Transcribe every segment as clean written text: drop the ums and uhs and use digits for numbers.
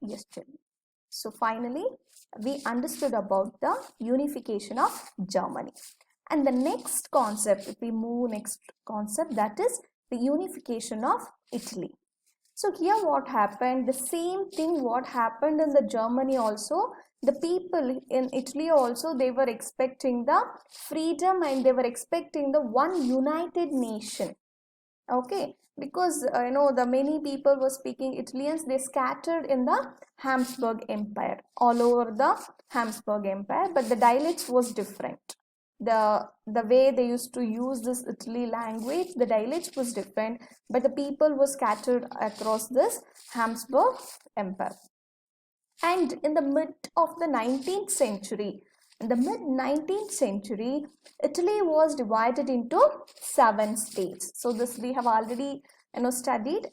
Yes, children. So finally, we understood about the unification of Germany. And the next concept, if we move next concept, that is the unification of Italy. So here what happened, the same thing what happened in the Germany also, the people in Italy also, they were expecting the freedom and they were expecting the one united nation. Okay, because the many people were speaking Italians, they scattered in the Habsburg Empire, all over the Habsburg Empire, but the dialects was different. The way they used to use this Italy language, the dialects was different, but the people were scattered across this Habsburg Empire. And in the mid of the 19th century, in the mid 19th century, Italy was divided into 7 states. So this we have already studied.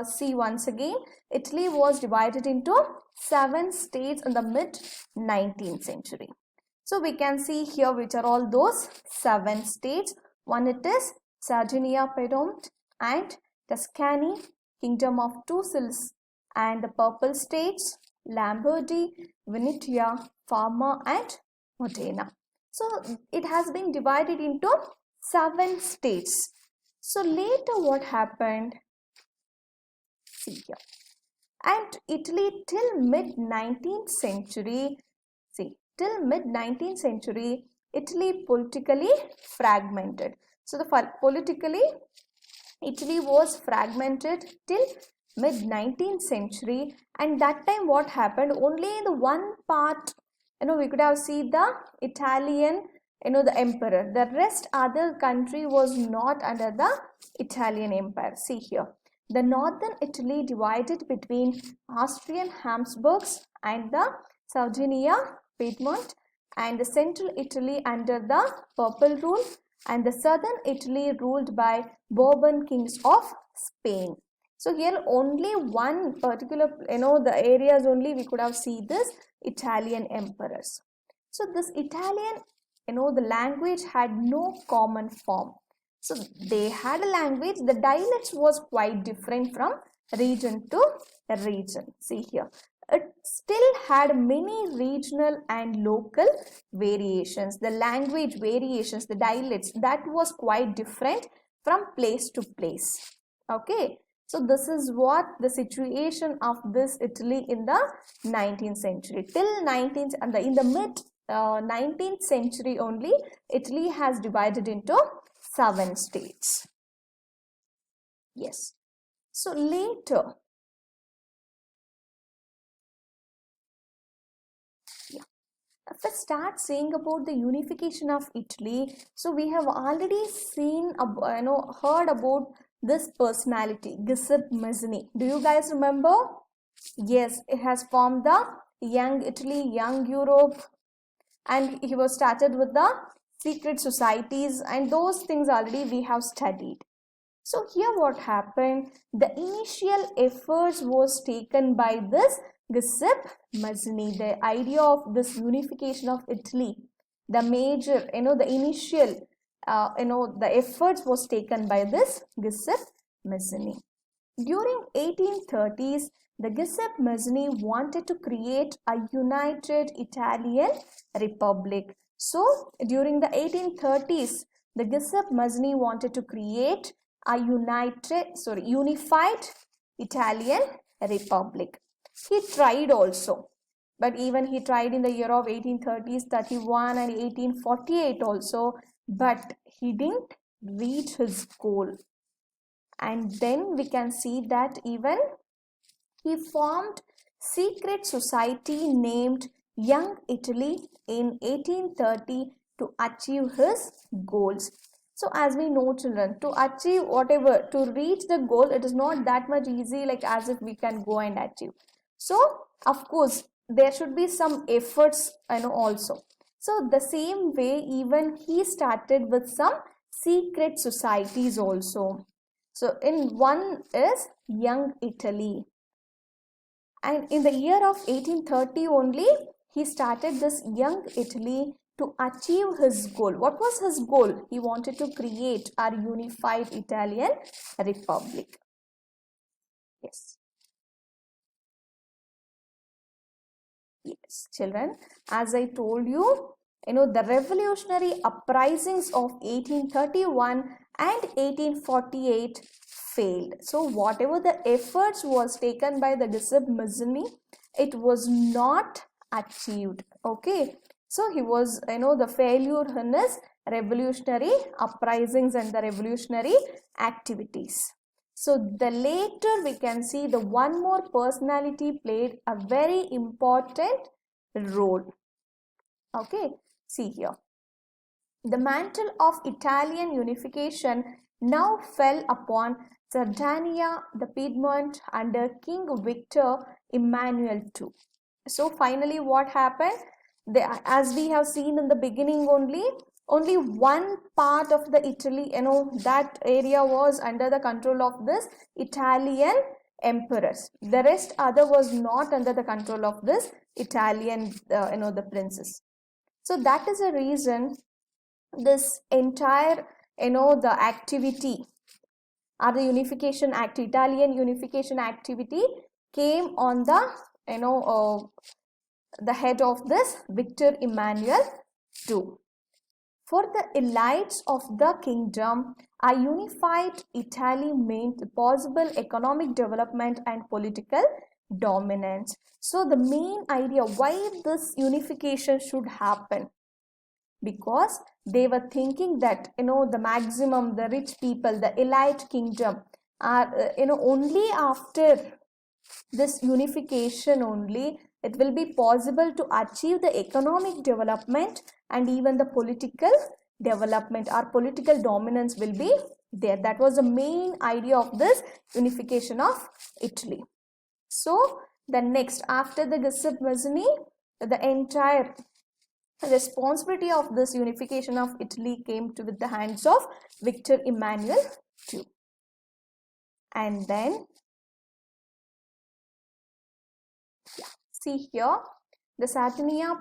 See once again, Italy was divided into 7 states in the mid 19th century. So we can see here which are all those 7 states. One, it is Sardinia, Piedmont and Tuscany, Kingdom of Two Sicilies, and the Purple states, Lombardy, Venetia, Parma and Modena. So it has been divided into 7 states. So later what happened? See here. And Italy till mid 19th century, till mid 19th century, Italy politically fragmented. So the politically Italy was fragmented till mid 19th century, and that time what happened, only the one part, we could have seen the Italian, the emperor. The rest other country was not under the Italian empire. See here, the northern Italy divided between Austrian Habsburgs and the Sardinia, Piedmont, and the central Italy under the Purple rule, and the southern Italy ruled by Bourbon kings of Spain. So here only one particular, the areas only we could have seen this Italian emperors. So this Italian, the language had no common form. So they had a language, the dialects was quite different from region to region. See here, it still had many regional and local variations. The language variations, the dialects, that was quite different from place to place. Okay, so this is what the situation of this Italy in the 19th century. Till 19th and in the mid 19th century only, Italy has divided into 7 states. Yes. So later, if I start saying about the unification of Italy, so we have already seen, heard about this personality, Giuseppe Mazzini. Do you guys remember? Yes, it has formed the Young Italy, Young Europe, and he was started with the secret societies, and those things already we have studied. So here what happened, the initial efforts was taken by this Giuseppe Mazzini. The idea of this unification of Italy, the major, the initial, the efforts was taken by this Giuseppe Mazzini. During 1830s, the Giuseppe Mazzini wanted to create a united Italian republic. So during the 1830s, the Giuseppe Mazzini wanted to create a unified Italian republic. He tried also, but even he tried in the year of 1830s, 31 and 1848 also, but he didn't reach his goal. And then we can see that even he formed secret society named Young Italy in 1830 to achieve his goals. So as we know, children, to achieve whatever, to reach the goal, it is not that much easy like as if we can go and achieve. So of course there should be some efforts also. So the same way even he started with some secret societies also. So in one is Young Italy, and in the year of 1830 only he started this Young Italy to achieve his goal. What was his goal? He wanted to create our unified Italian republic. Yes. Yes, children, as I told you, the revolutionary uprisings of 1831 and 1848 failed. So whatever the efforts was taken by the Giuseppe, it was not achieved. Okay, so he was, the failure in his revolutionary uprisings and the revolutionary activities. So the later we can see the one more personality played a very important role. Okay, see here. The mantle of Italian unification now fell upon Sardinia, the Piedmont under King Victor Emmanuel II. So finally what happened? As we have seen in the beginning only one part of the Italy, that area was under the control of this Italian emperors. The rest other was not under the control of this Italian, the princes. So that is a reason this entire, the activity or the unification act, Italian unification activity came on the head of this Victor Emmanuel II. For the elites of the kingdom, a unified Italy meant possible economic development and political dominance. So the main idea why this unification should happen, because they were thinking that the maximum, the rich people, the elite kingdom are only after this unification only it will be possible to achieve the economic development and even the political development. Our political dominance will be there. That was the main idea of this unification of Italy. So the next, after the Giuseppe Mazzini, the entire responsibility of this unification of Italy came to with the hands of Victor Emmanuel II. And then see here, the Sardinia,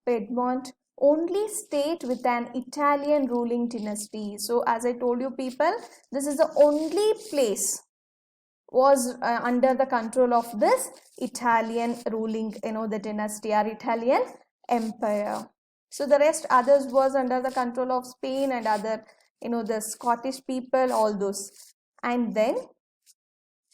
Piedmont only state with an Italian ruling dynasty. So as I told you people, this is the only place was under the control of this Italian ruling, the dynasty or Italian empire. So the rest others was under the control of Spain and other, the Scottish people, all those. And then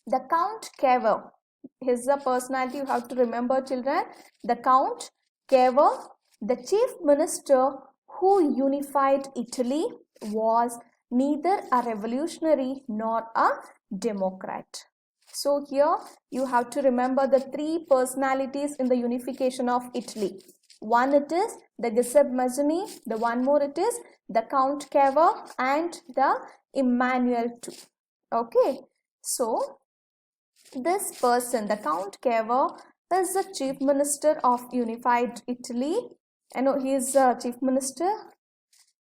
the Count Cavour, he's a personality you have to remember, children. The Count Cavour, the chief minister who unified Italy, was neither a revolutionary nor a democrat. So here you have to remember the three personalities in the unification of Italy. One it is the Giuseppe Mazzini, the one more it is the Count Cavour and the Emmanuel II. Okay, so this person, the Count Cavour, is the chief minister of unified Italy. He is a chief minister.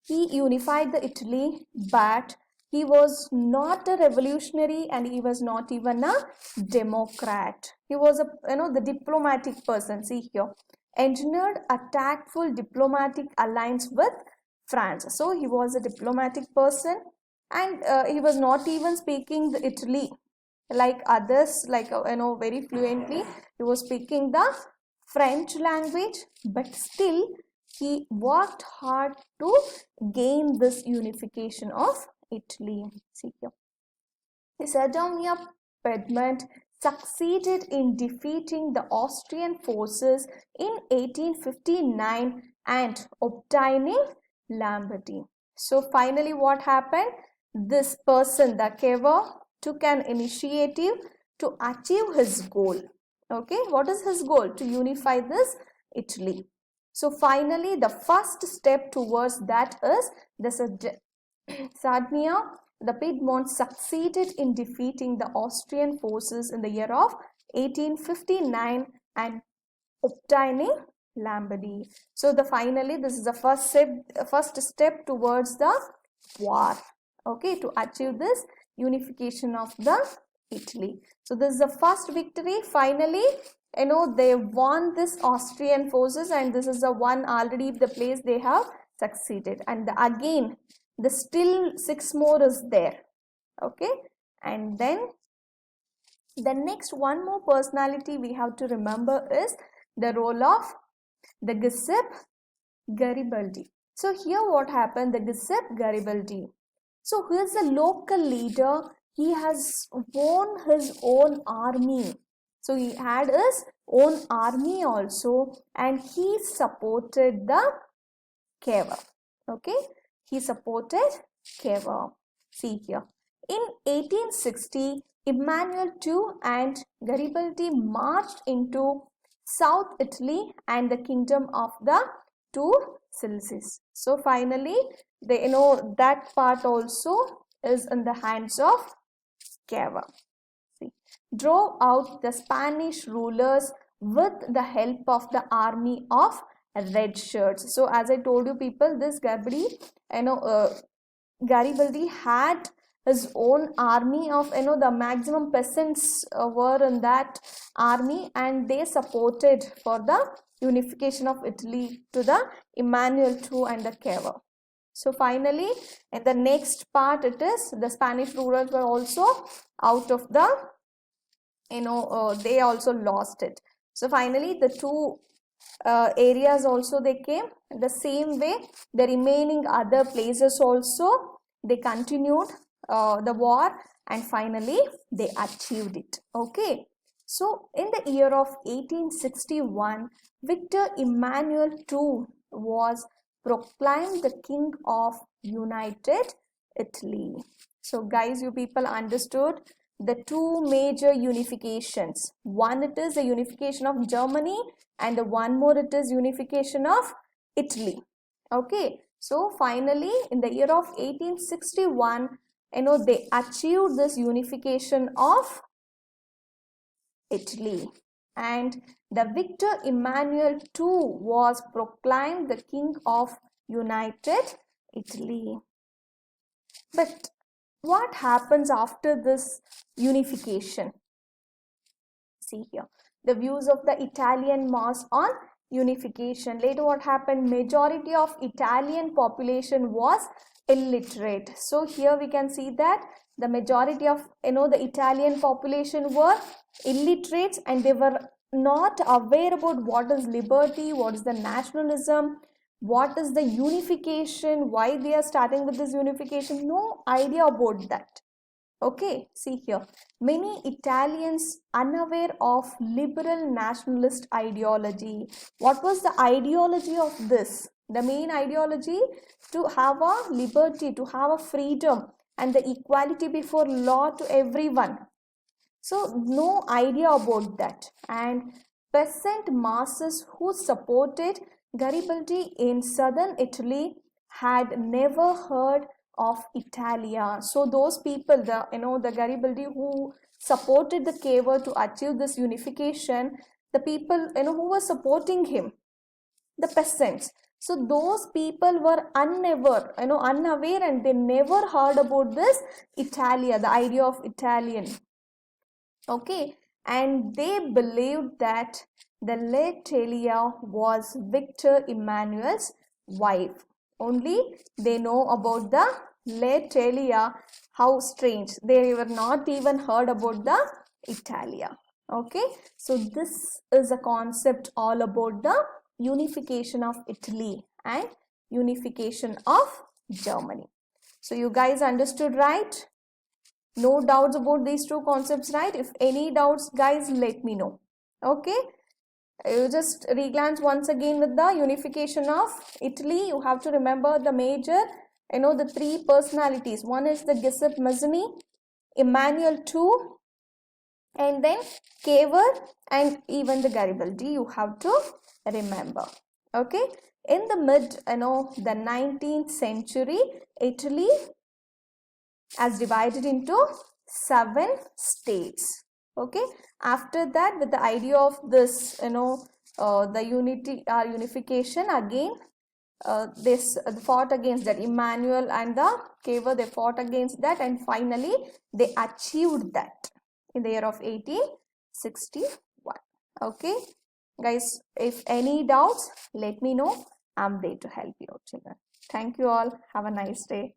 He unified the Italy, but he was not a revolutionary and he was not even a democrat. He was the diplomatic person. See here, engineered a tactful diplomatic alliance with France. So he was a diplomatic person, and he was not even speaking the Italy like others, like very fluently. He was speaking the French language, but still he worked hard to gain this unification of Italy. See here, the Sardinia Piedmont succeeded in defeating the Austrian forces in 1859 and obtaining Lombardy. So finally what happened? This person, the Cavour, took an initiative to achieve his goal. Okay, what is his goal? To unify this Italy. So finally the first step towards that is the Sardinia, the Piedmont succeeded in defeating the Austrian forces in the year of 1859 and obtaining Lombardy. So finally this is the first step towards the war. Okay, to achieve this unification of the Italy. So this is the first victory. Finally, they won this Austrian forces, and this is the one already the place they have succeeded. And again, the still 6 more is there. Okay, and then The next one more personality we have to remember is the role of the Giuseppe Garibaldi. So here what happened, the Giuseppe Garibaldi. So he is a local leader. He has won his own army. So he had his own army also, and he supported the Cavour. Okay, he supported Cavour. See here. In 1860, Emmanuel II and Garibaldi marched into South Italy and the kingdom of the two Sicilies. So finally, they that part also is in the hands of Cavour. Drove out the Spanish rulers with the help of the army of red shirts. So as I told you people, this Garibaldi had his own army of the maximum peasants were in that army, and they supported for the unification of Italy to the Emmanuel II and the Cavour. So finally, in the next part, it is the Spanish rulers were also out of the they also lost it. So finally, the two areas also they came. The same way, the remaining other places also they continued the war, and finally they achieved it. Okay. So in the year of 1861, Victor Emmanuel II was proclaimed the king of United Italy. So guys, you people understood the two major unifications. One, it is the unification of Germany, and the one more, it is unification of Italy. Okay, so finally in the year of 1861, they achieved this unification of Italy, and the Victor Emmanuel II was proclaimed the king of United Italy. But what happens after this unification? See here, the views of the Italian mass on unification. Later what happened, majority of Italian population was illiterate. So here we can see that the majority of the Italian population were illiterates, and they were not aware about what is liberty, what is the nationalism, what is the unification, why they are starting with this unification. No idea about that. Okay, see here, many Italians unaware of liberal nationalist ideology. What was the ideology of this? The main ideology, to have a liberty, to have a freedom and the equality before law to everyone. So no idea about that. And peasant masses who supported Garibaldi in southern Italy had never heard of Italia. So those people, the Garibaldi who supported the Cavour to achieve this unification, the people who were supporting him, the peasants. So those people were unaware, and they never heard about this Italia, the idea of Italian. Okay, and they believed that the Letelia was Victor Emmanuel's wife. Only they know about the Letelia. How strange, they were not even heard about the Italia. Okay, so this is a concept all about the unification of Italy and unification of Germany. So you guys understood, right? No doubts about these two concepts, right? If any doubts, guys, let me know. Okay, you just reglance once again with the unification of Italy. You have to remember the major, the three personalities. One is the Giuseppe Mazzini, Emmanuel II, and then Cavour, and even the Garibaldi. You have to remember. Okay, in the mid, the 19th century, Italy as divided into 7 states. Okay, after that, with the idea of this the unification, again this fought against that. Emmanuel and the Cavour, they fought against that, and finally they achieved that in the year of 1861. Okay guys, if any doubts, let me know. I'm there to help you out, children. Thank you all. Have a nice day.